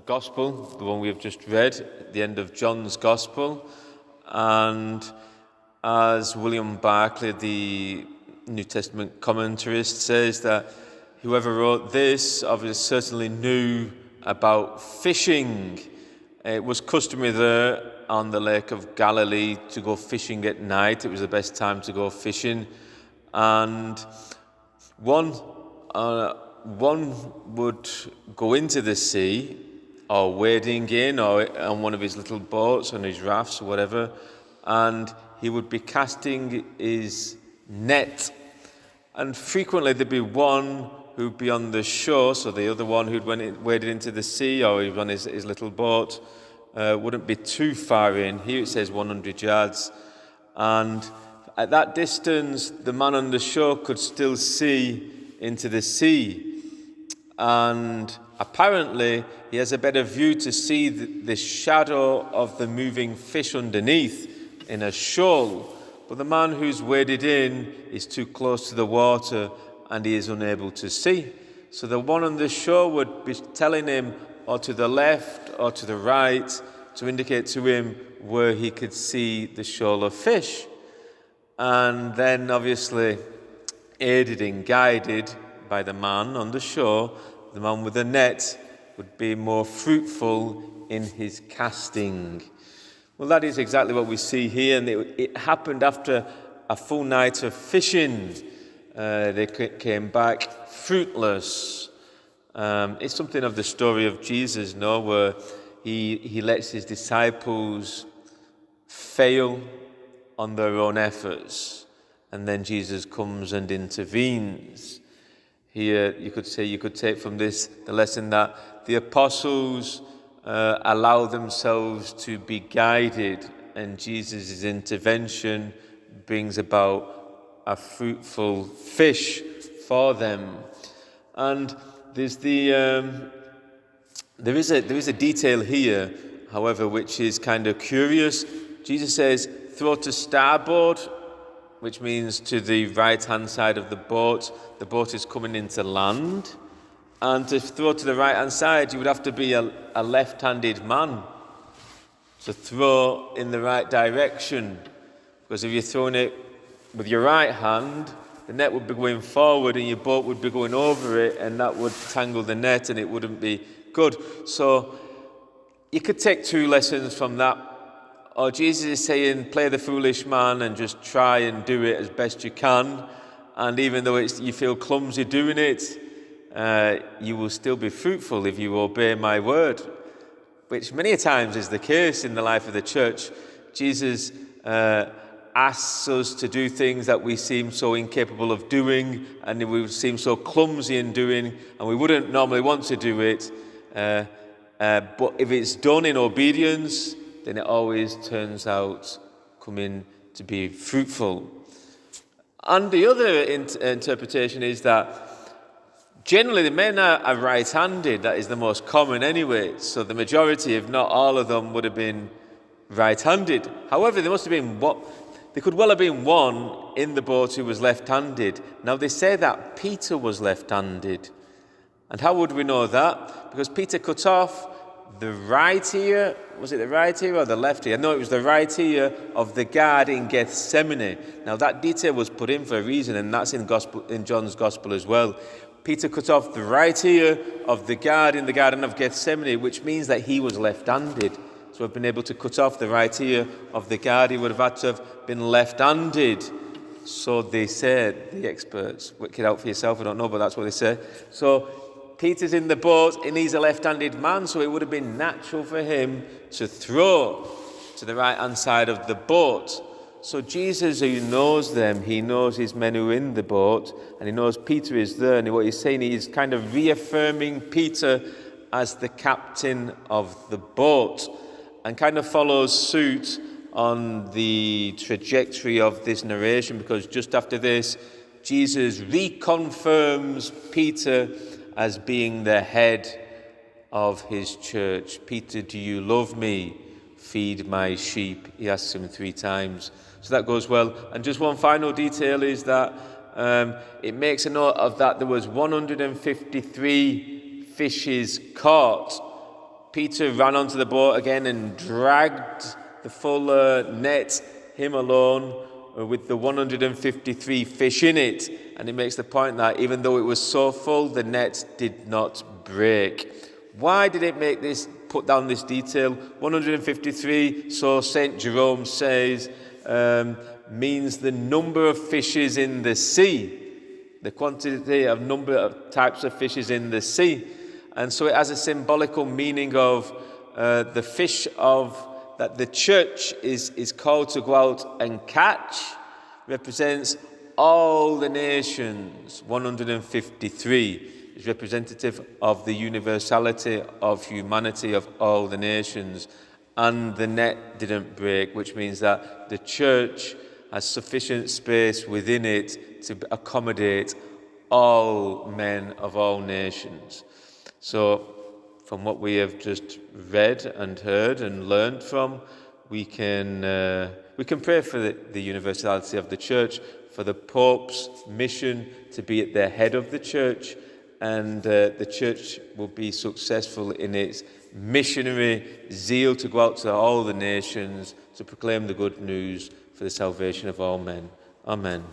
Gospel, the one we have just read, at the end of John's Gospel. And as William Barclay, the New Testament commentarist, says that whoever wrote this obviously certainly knew about fishing. It was customary there on the Lake of Galilee to go fishing at night. It was the best time to go fishing. And one would go into the sea, or wading in, or on one of his little boats, on his rafts or whatever, and he would be casting his net. And frequently there'd be one who'd be on the shore, so the other one who'd waded into the sea, or he was on his little boat, wouldn't be too far in. Here it says 100 yards. And at that distance, the man on the shore could still see into the sea. And apparently, he has a better view to see the shadow of the moving fish underneath in a shoal. But the man who's waded in is too close to the water and he is unable to see. So the one on the shore would be telling him, or to the left or to the right, to indicate to him where he could see the shoal of fish. And then, obviously, aided and guided by the man on the shore, the man with the net would be more fruitful in his casting. Well, that is exactly what we see here, and it happened after a full night of fishing. They came back fruitless. It's something of the story of Jesus, no, where he lets his disciples fail on their own efforts, and then Jesus comes and intervenes. Here, you could take from this the lesson that the apostles allow themselves to be guided, and Jesus' intervention brings about a fruitful fish for them. And there is a detail here, however, which is kind of curious. Jesus says, "Throw to starboard," which means to the right-hand side of the boat. The boat is coming into land. And to throw to the right-hand side, you would have to be a left-handed man to throw in the right direction. Because if you're throwing it with your right hand, the net would be going forward and your boat would be going over it, and that would tangle the net and it wouldn't be good. So you could take two lessons from that. Or Jesus is saying, play the foolish man and just try and do it as best you can. And even though you feel clumsy doing it, you will still be fruitful if you obey my word. Which many a times is the case in the life of the church. Jesus asks us to do things that we seem so incapable of doing, and we seem so clumsy in doing, and we wouldn't normally want to do it. But if it's done in obedience, then it always turns out coming to be fruitful. And the other interpretation is that generally the men are right-handed. That is the most common anyway. So the majority, if not all of them, would have been right-handed. However, there could well have been one in the boat who was left-handed. Now they say that Peter was left-handed. And how would we know that? Because Peter cut off the right ear. Was it the right ear or the left ear? No, it was the right ear of the guard in Gethsemane. Now that detail was put in for a reason, and that's in John's Gospel as well. Peter cut off the right ear of the guard in the Garden of Gethsemane, which means that he was left-handed. So I've been able to cut off the right ear of the guard. He would have had to have been left-handed. So they said, the experts. Work it out for yourself, I don't know, but that's what they say. So Peter's in the boat and he's a left-handed man, so it would have been natural for him to throw to the right-hand side of the boat. So Jesus, who knows them, he knows his men who are in the boat, and he knows Peter is there, and what he's saying, he's kind of reaffirming Peter as the captain of the boat, and kind of follows suit on the trajectory of this narration, because just after this, Jesus reconfirms Peter as being the head of his church. Peter, do you love me? Feed my sheep. He asks him 3 times. So that goes well. And just one final detail is that it makes a note of that there was 153 fishes caught. Peter ran onto the boat again and dragged the full net, him alone, with the 153 fish in it. And he makes the point that even though it was so full, the net did not break. Why did it put down this detail? 153, so St. Jerome says, means the number of fishes in the sea, the quantity of number of types of fishes in the sea. And so it has a symbolical meaning of the fish that the church is called to go out and catch, represents all the nations. 153 is representative of the universality of humanity, of all the nations. And the net didn't break, which means that the church has sufficient space within it to accommodate all men of all nations. So, from what we have just read and heard and learned from, we can pray for the universality of the church, for the Pope's mission to be at the head of the church, and the church will be successful in its missionary zeal to go out to all the nations to proclaim the good news for the salvation of all men. Amen.